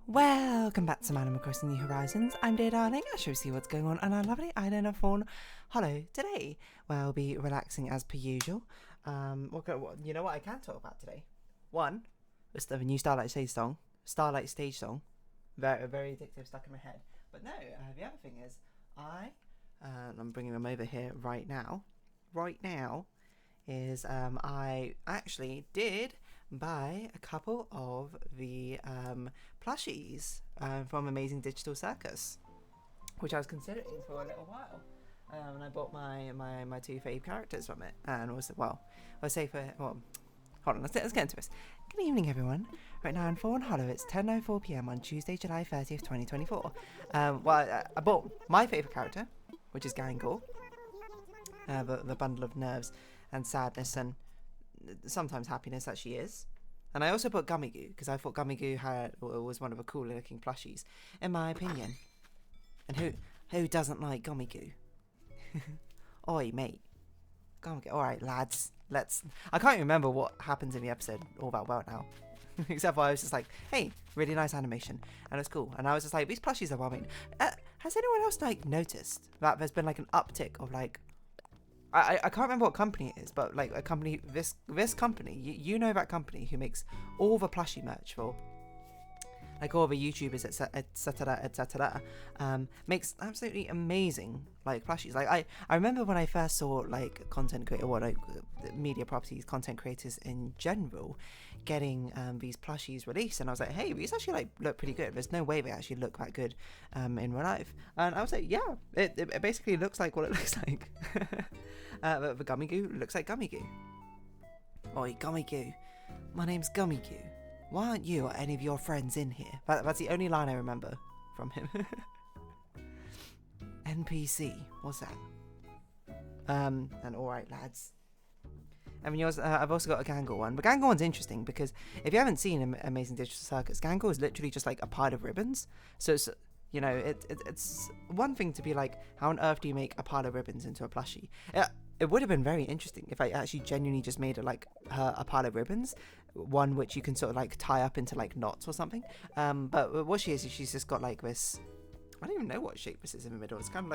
Welcome back to Animal Crossing New Horizons. I'm Dear Darling. I shall see what's going on our lovely island of Fawnhallow today. We'll be relaxing as per usual. You know what I can talk about today? One, it's the new Starlight Stage song. Very, very addictive, stuck in my head. But no, the other thing is, I'm bringing them over here right now. I actually did buy a couple of the plushies from Amazing Digital Circus, which I was considering for a little while. And I bought my two fave characters from it, and also, hold on, let's get into this. Good evening, everyone. Right now in Fawnhallow, it's 10:04 p.m. on Tuesday, July 30th, 2024. I bought my favourite character, which is Gangle, the bundle of nerves and sadness and sometimes happiness that she is. And I also put Gummy Goo, because I thought Gummy Goo was one of the cooler looking plushies, in my opinion. And who doesn't like Gummy Goo? Oi, mate. Gummy Goo. Alright, lads. I can't remember what happens in the episode all that well now. Except for I was just like, hey, really nice animation. And it's cool. And I was just like, these plushies are well made. Has anyone else noticed that there's been an uptick of I can't remember what company it is, but a company, this company, you know that company who makes all the plushie merch for all the YouTubers, etc., makes absolutely amazing plushies. I remember when I first saw content creator, media properties, content creators in general, getting these plushies released, and I was like, hey, these actually look pretty good. There's no way they actually look that good in real life. And I was like, yeah, it basically looks like what it looks like. The Gummy Goo looks like Gummy Goo. Oi, Gummy Goo. My name's Gummy Goo. Why aren't you or any of your friends in here? That's the only line I remember from him. NPC. What's that? And alright, lads. I mean, I've also got a Gangle one. But Gangle one's interesting because if you haven't seen Amazing Digital Circus, Gangle is literally just a pile of ribbons. So it's, it's one thing to be like, how on earth do you make a pile of ribbons into a plushie? It would have been very interesting if I actually genuinely just made it a pile of ribbons, one which you can sort of tie up into knots or something. But what she is she's just got this. I don't even know what shape this is in the middle. It's kind of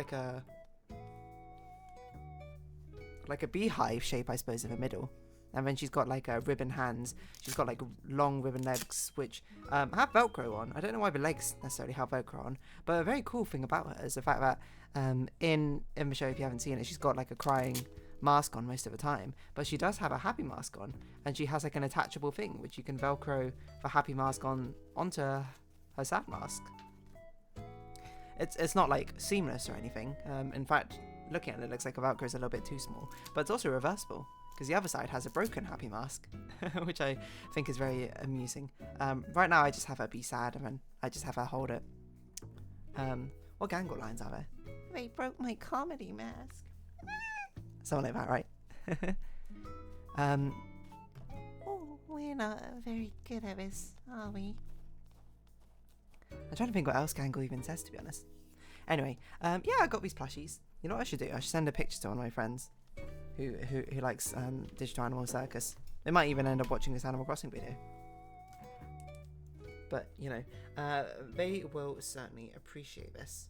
like a beehive shape, I suppose, in the middle. And then she's got ribbon hands. She's got long ribbon legs, which have Velcro on. I don't know why the legs necessarily have Velcro on, but a very cool thing about her is the fact that in the show, if you haven't seen it, she's got a crying mask on most of the time, but she does have a happy mask on, and she has an attachable thing which you can Velcro the happy mask onto her sad mask. It's not seamless or anything. In fact, looking at it, looks like a Velcro is a little bit too small, but it's also reversible because the other side has a broken happy mask, which I think is very amusing. Right now I just have her be sad, and then I just have her hold it. What Gangle lines are there? They broke my comedy mask. Something like that, right? Oh, we're not very good at this, are we? I'm trying to think what else Gangle even says, to be honest. Anyway, yeah, I got these plushies. You know what I should do? I should send a picture to one of my friends who likes Digital Animal Circus. They might even end up watching this Animal Crossing video. But, they will certainly appreciate this.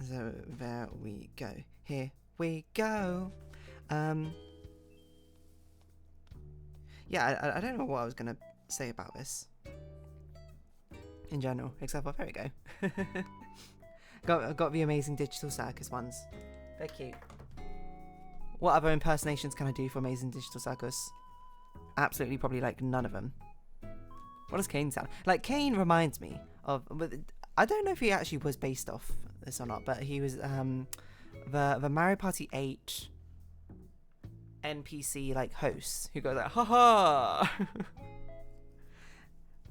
So there we go. Here we go. Yeah, I don't know what I was gonna say about this in general, except for there we go. got the Amazing Digital Circus ones. They're cute. What other impersonations can I do for Amazing Digital Circus? Absolutely, probably none of them. What does Kane sound like? Kane reminds me of. I don't know if he actually was based off this or not, but he was the Mario Party 8 NPC host who goes ha ha.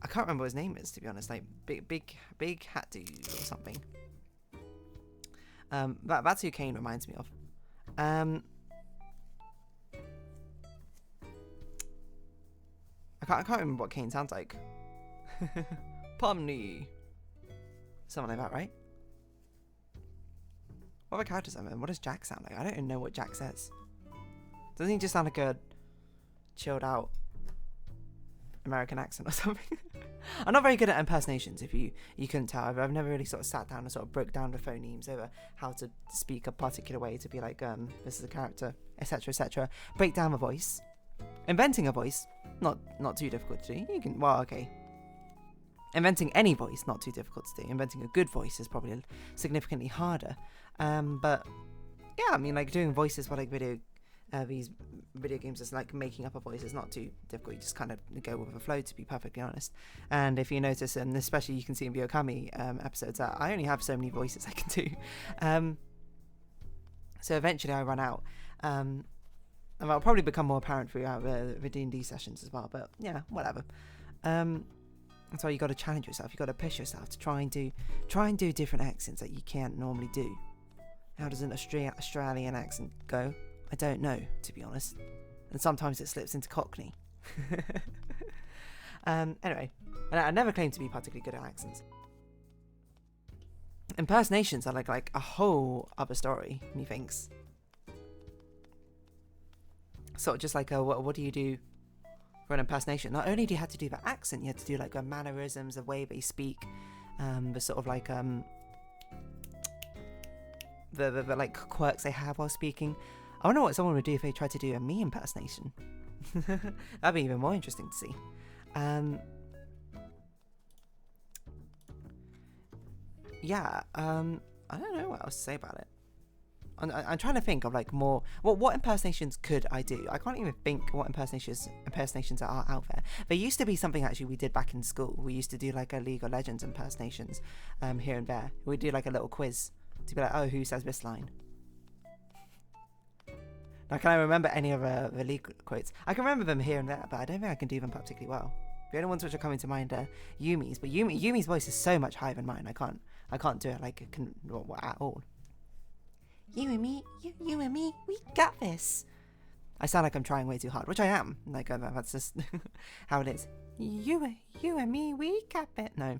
I can't remember what his name is, to be honest. Big hat dude or something. That's who Kane reminds me of. I can't remember what Kane sounds like. Pomni. Something like that, right? What other characters are there? What does Jack sound like? I don't even know what Jack says. Doesn't he just sound like a chilled out American accent or something. I'm not very good at impersonations, if you couldn't tell. I've never really sort of sat down and sort of broke down the phonemes over how to speak a particular way to be like, this is a character, etc., etc. Break down a voice. Inventing a voice, not too difficult to do. You can, well, okay. Inventing any voice, not too difficult to do. Inventing a good voice is probably significantly harder. But yeah, I mean, like doing voices for like these video games is like making up a voice is not too difficult. You just kind of go with the flow, to be perfectly honest. And if you notice, and especially you can see in Vyokami episodes, that I only have so many voices I can do. So eventually I run out. And that'll probably become more apparent throughout the D&D sessions as well. But yeah, whatever. That's why you got to challenge yourself. You got to push yourself to try and do different accents that you can't normally do. How does an Australian accent go? I don't know, to be honest. And sometimes it slips into Cockney. Anyway, I never claimed to be particularly good at accents. Impersonations are like a whole other story, methinks. Sort of just like, what do you do for an impersonation? Not only do you have to do the accent, you have to do like the mannerisms, the way they speak, the sort of like the like quirks they have while speaking. I wonder what someone would do if they tried to do a me impersonation. That'd be even more interesting to see. Yeah, I don't know what else to say about it. I'm trying to think of like more. What impersonations could I do? I can't even think what impersonations are out there. There used to be something actually we did back in school. We used to do like a League of Legends impersonations here and there. We'd do like a little quiz to be like, oh, who says this line? Now, can I remember any of the League quotes? I can remember them here and there, but I don't think I can do them particularly well. The only ones which are coming to mind are Yumi's, but Yumi's voice is so much higher than mine. I can't do it like at all. You and me, we got this. I sound like I'm trying way too hard, which I am. Like that's just how it is. You and me, we got it. No,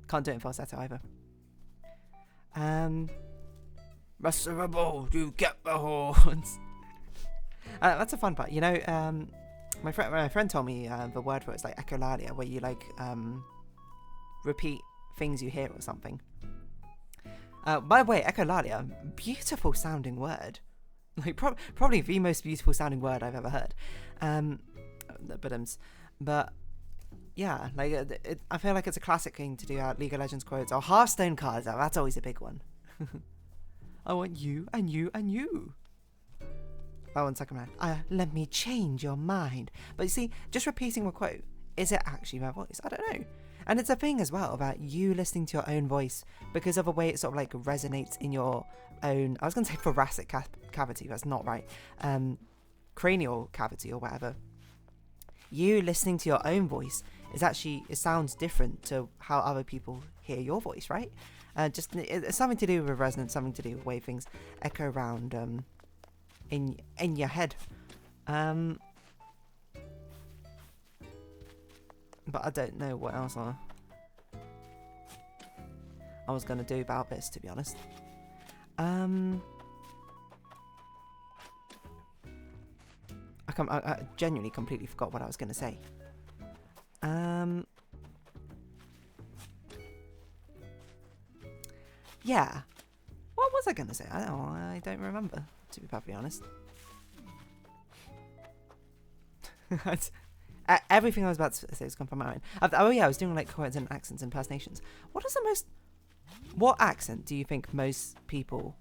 can't do it in falsetto either. Rest of the ball, you get the horns. That's a fun part, you know. My friend told me the word for it's like echolalia, where you like repeat things you hear or something. By the way, echolalia, beautiful sounding word, like probably the most beautiful sounding word I've ever heard. But yeah, like I feel like it's a classic thing to do out League of Legends quotes or Hearthstone cards. That's always a big one. I want you and you and you. That one's second round. Let me change your mind. But you see, just repeating a quote, is it actually my voice? I don't know. And it's a thing as well about you listening to your own voice because of the way it sort of like resonates in your own, I was going to say thoracic cavity, that's not right. Cranial cavity or whatever. You listening to your own voice is actually, it sounds different to how other people hear your voice, right? Just it's something to do with resonance, something to do with the way things echo around in your head. But I don't know what else I was going to do about this, to be honest. I genuinely completely forgot what I was going to say. Yeah. What was I going to say? I don't remember, to be perfectly honest. Everything I was about to say has come from my mind. Oh yeah, I was doing like quotes and accents and impersonations. What accent do you think most people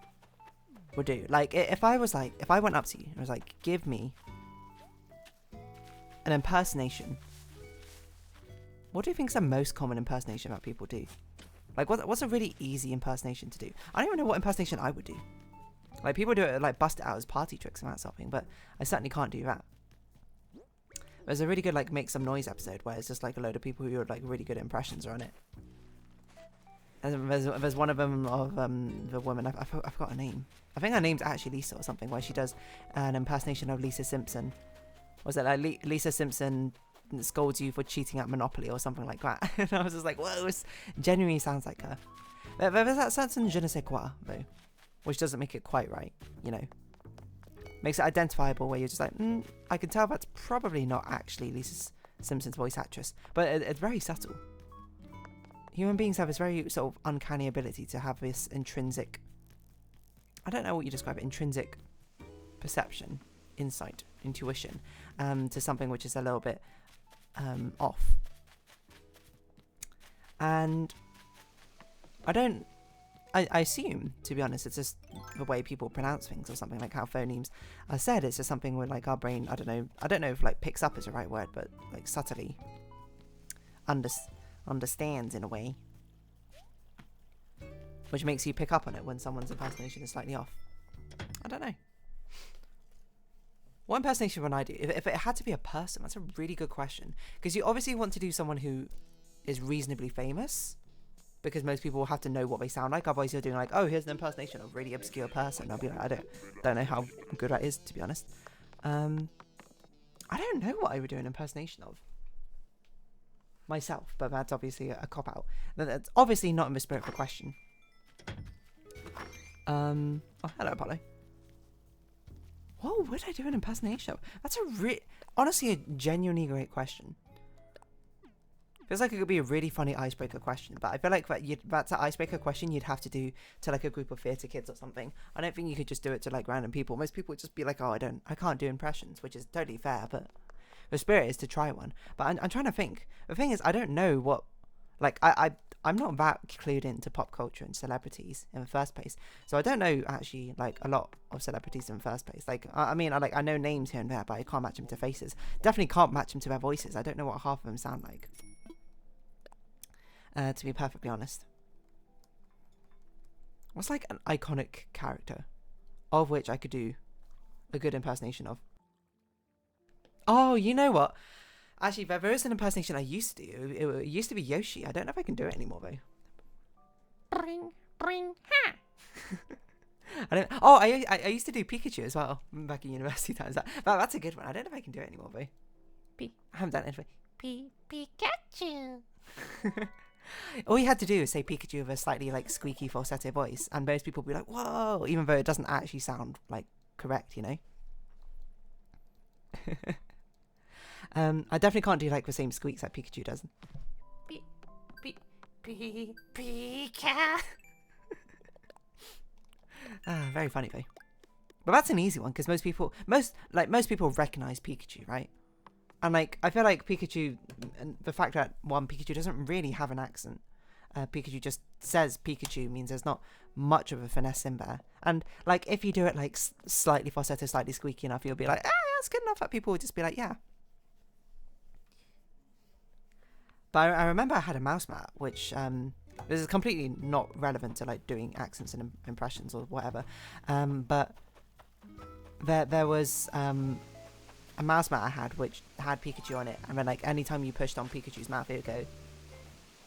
would do? Like, if I went up to you and was like, give me an impersonation, what do you think is the most common impersonation that people do? Like, what's a really easy impersonation to do? I don't even know what impersonation I would do. Like, people do it, like, bust it out as party tricks and that sort of thing, but I certainly can't do that. There's a really good, like, Make Some Noise episode where it's just, like, a load of people who are, like, really good impressions are on it. And there's one of them of the woman, I forgot her name. I think her name's actually Lisa or something, where she does an impersonation of Lisa Simpson. Was it like Lisa Simpson scolds you for cheating at Monopoly or something like that? And I was just like, whoa, it genuinely sounds like her. There's that certain je ne sais quoi, though, which doesn't make it quite right, you know. Makes it identifiable where you're just like, I can tell that's probably not actually Lisa Simpson's voice actress. But it's very subtle. Human beings have this very sort of uncanny ability to have this intrinsic, I don't know what you describe it, intrinsic perception, insight, intuition, to something which is a little bit off. And I assume, to be honest, it's just the way people pronounce things or something, like how phonemes are said. It's just something where like our brain, I don't know if like picks up is the right word, but like subtly understands in a way, which makes you pick up on it when someone's impersonation is slightly off. I don't know. What impersonation would I do? If it had to be a person, that's a really good question. Because you obviously want to do someone who is reasonably famous, because most people will have to know what they sound like. Otherwise you're doing like, oh, here's an impersonation of a really obscure person. I'll be like, I don't know how good that is, to be honest. I don't know what I would do an impersonation of myself, but that's obviously a cop-out. That's obviously not in the spirit of the question. Oh, hello, Apollo. What would I do an impersonation of? That's honestly a genuinely great question. Feels like it could be a really funny icebreaker question, but I feel like that's an icebreaker question you'd have to do to like a group of theatre kids or something. I don't think you could just do it to like random people. Most people would just be like, oh, I can't do impressions, which is totally fair, but the spirit is to try one. But I'm trying to think. The thing is, I don't know what, like, I'm not that clued into pop culture and celebrities in the first place, so I don't know actually like a lot of celebrities in the first place. Like, I mean, I know names here and there, but I can't match them to faces. Definitely can't match them to their voices. I don't know what half of them sound like. To be perfectly honest. What's like an iconic character of which I could do a good impersonation of? Oh, you know what? Actually, there is an impersonation I used to do. It used to be Yoshi. I don't know if I can do it anymore though. Bring, ha! I used to do Pikachu as well back in university times. That's a good one. I don't know if I can do it anymore though. I haven't done it anyway. Pikachu. All you had to do is say Pikachu with a slightly like squeaky falsetto voice, and most people would be like, "Whoa!" Even though it doesn't actually sound like correct, you know. I definitely can't do like the same squeaks that Pikachu does. Pika. Very funny though. But that's an easy one because most people recognize Pikachu, right? And like, I feel like Pikachu, and the fact that Pikachu doesn't really have an accent. Pikachu just says Pikachu means there's not much of a finesse in there. And like, if you do it like slightly falsetto, slightly squeaky enough, you'll be like, that's good enough. That people would just be like, yeah. But I remember I had a mouse mat, which this is completely not relevant to like doing accents and impressions or whatever. But there was a mouse mat I had which had Pikachu on it, and then like anytime you pushed on Pikachu's mouth, it would go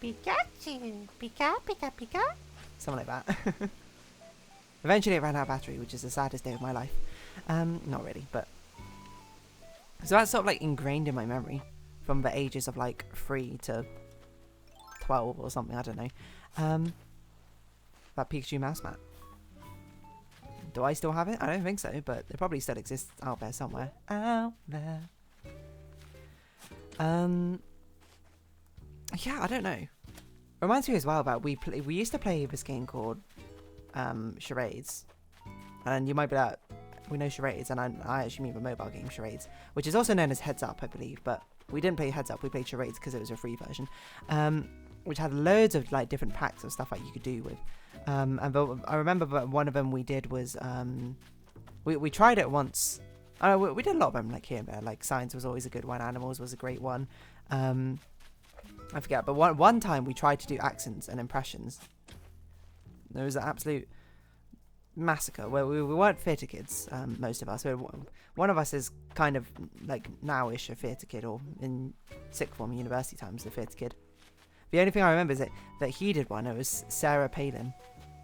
Pikachu, Pika, Pika, Pika, something like that. Eventually it ran out of battery, which is the saddest day of my life. Not really, but so that's sort of like ingrained in my memory from the ages of like 3 to 12 or something, I don't know. That Pikachu mouse mat. Do I still have it? I don't think so, but it probably still exists out there somewhere. Out there. Yeah, I don't know. Reminds me as well about we used to play this game called Charades, and you might be like, we know Charades, and I actually mean the mobile game Charades, which is also known as Heads Up, I believe, but we didn't play Heads Up, we played Charades because it was a free version, which had loads of like different packs of stuff that you could do with. And I remember one of them we did was we tried it once. We did a lot of them like here and there. Like Science was always a good one. Animals was a great one. I forget, but one time we tried to do accents and impressions. There was an absolute massacre where we weren't theatre kids. Most of us. One of us is kind of like now-ish a theatre kid, or in sixth form university times a theatre kid. The only thing I remember is that he did one. It was Sarah Palin.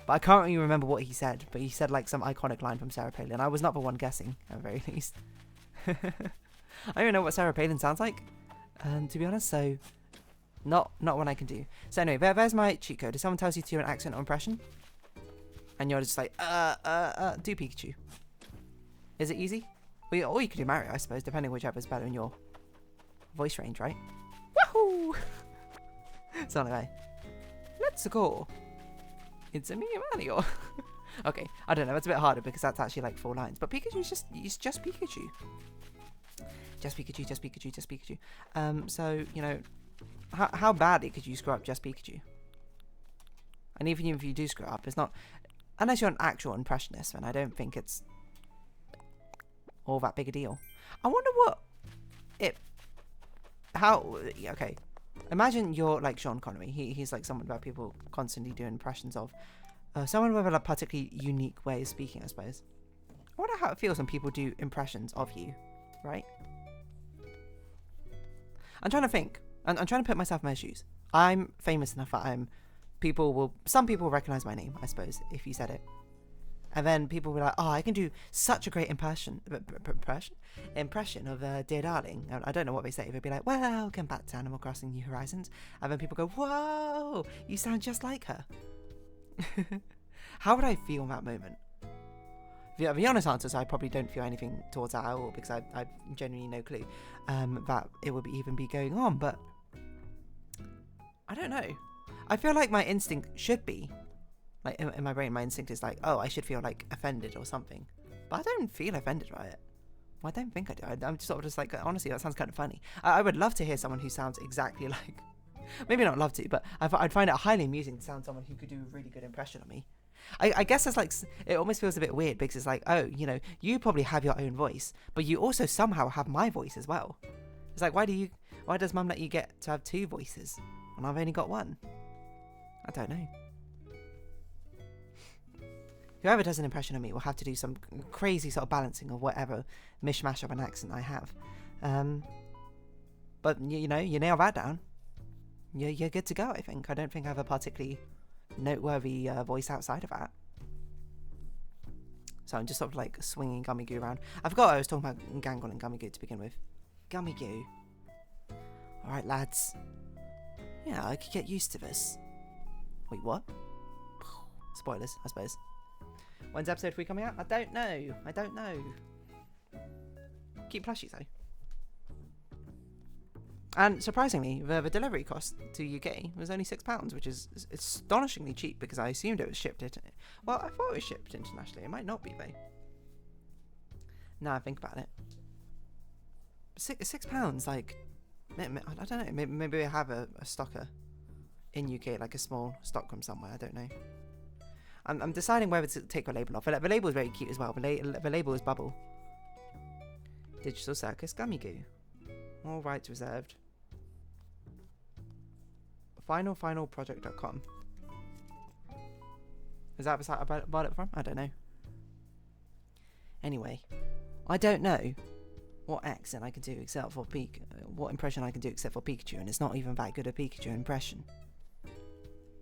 But I can't really remember what he said. But he said like some iconic line from Sarah Palin. I was not the one guessing, at the very least. I don't even know what Sarah Palin sounds like, to be honest. So, not one I can do. So anyway, there's my cheat code. If someone tells you to do an accent or impression, and you're just like, do Pikachu. Is it easy? Or you could do Mario, I suppose, depending whichever's better in your voice range, right? Woohoo! So anyway, let's go. It's a me, Mario. Okay, I don't know. It's a bit harder because that's actually like 4 lines. But Pikachu's just Pikachu. Just Pikachu, just Pikachu, just Pikachu. So, you know, how badly could you screw up just Pikachu? And even if you do screw up, it's not... Unless you're an actual impressionist, then I don't think it's all that big a deal. I wonder what it... How... Okay. Imagine you're like Sean Connery. He's like someone that people constantly do impressions of. Someone with a particularly unique way of speaking, I suppose. I wonder how it feels when people do impressions of you, right? I'm trying to think. I'm trying to put myself in my shoes. I'm famous enough that some people will recognize my name, I suppose, if you said it. And then people will be like, oh, I can do such a great impression of Dear Darling. And I don't know what they say. They'd be like, welcome back to Animal Crossing New Horizons. And then people go, whoa, you sound just like her. How would I feel in that moment? The honest answer is I probably don't feel anything towards that at all, because I genuinely no clue that it would even be going on. But I don't know. I feel like my instinct should be, like in my brain, my instinct is like, oh, I should feel like offended or something. But I don't feel offended by it. Well, I don't think I do. I'm just sort of just like, honestly, that sounds kind of funny. I would love to hear someone who sounds exactly like... Maybe not love to, but I'd find it highly amusing to sound someone who could do a really good impression of me. I guess it's like, it almost feels a bit weird because it's like, oh, you know, you probably have your own voice, but you also somehow have my voice as well. It's like, why does Mum let you get to have 2 voices when I've only got 1? I don't know. Whoever does an impression of me will have to do some crazy sort of balancing of whatever mishmash of an accent I have. But you know, you nail that down. You're good to go, I think. I don't think I have a particularly noteworthy voice outside of that. So I'm just sort of like swinging Gummy Goo around. I forgot I was talking about Gangle and Gummy Goo to begin with. Gummy Goo. Alright, lads. Yeah, I could get used to this. Wait, what? Spoilers, I suppose. When's episode 3 coming out? I don't know. I don't know. Keep plushies, though. And surprisingly, the delivery cost to UK was only £6, which is astonishingly cheap because I assumed it was shipped. Well, I thought it was shipped internationally. It might not be, though. Now I think about it. £6, like, I don't know. Maybe we have a stocker in UK, like a small stock from somewhere. I don't know. I'm deciding whether to take the label off. The label is very cute as well. The label is Bubble. Digital Circus Gummy Goo. All rights reserved. Finalproject.com. Is that the site I bought it from? I don't know. Anyway, I don't know what accent I can do except for what impression I can do except for Pikachu, and it's not even that good a Pikachu impression.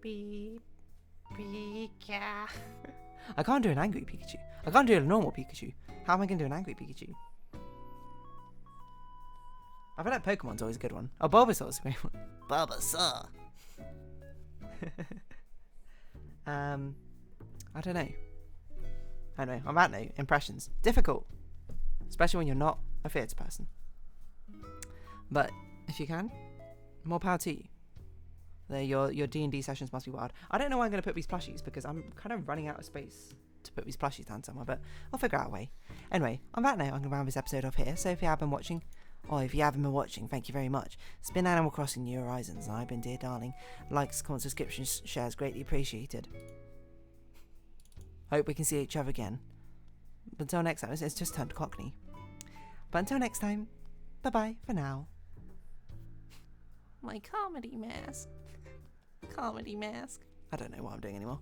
Beep, Pika. I can't do an angry Pikachu. I can't do a normal Pikachu. How am I going to do an angry Pikachu? I feel like Pokemon's always a good one. Oh, Bulbasaur's a great one. Bulbasaur. I don't know. Anyway, on that note, impressions. Difficult. Especially when you're not a theatre person. But if you can, more power to you. Your D&D sessions must be wild. I don't know where I'm going to put these plushies because I'm kind of running out of space to put these plushies down somewhere, but I'll figure out a way. Anyway, on that note, I'm going to round this episode off here. So if you have been watching, or if you haven't been watching, thank you very much. It's been Animal Crossing New Horizons, and I've been Dear Darling. Likes, comments, subscriptions, shares, greatly appreciated. Hope we can see each other again. But until next time, it's just turned Cockney. But until next time, bye-bye for now. My comedy mask. Comedy mask. I don't know what I'm doing anymore.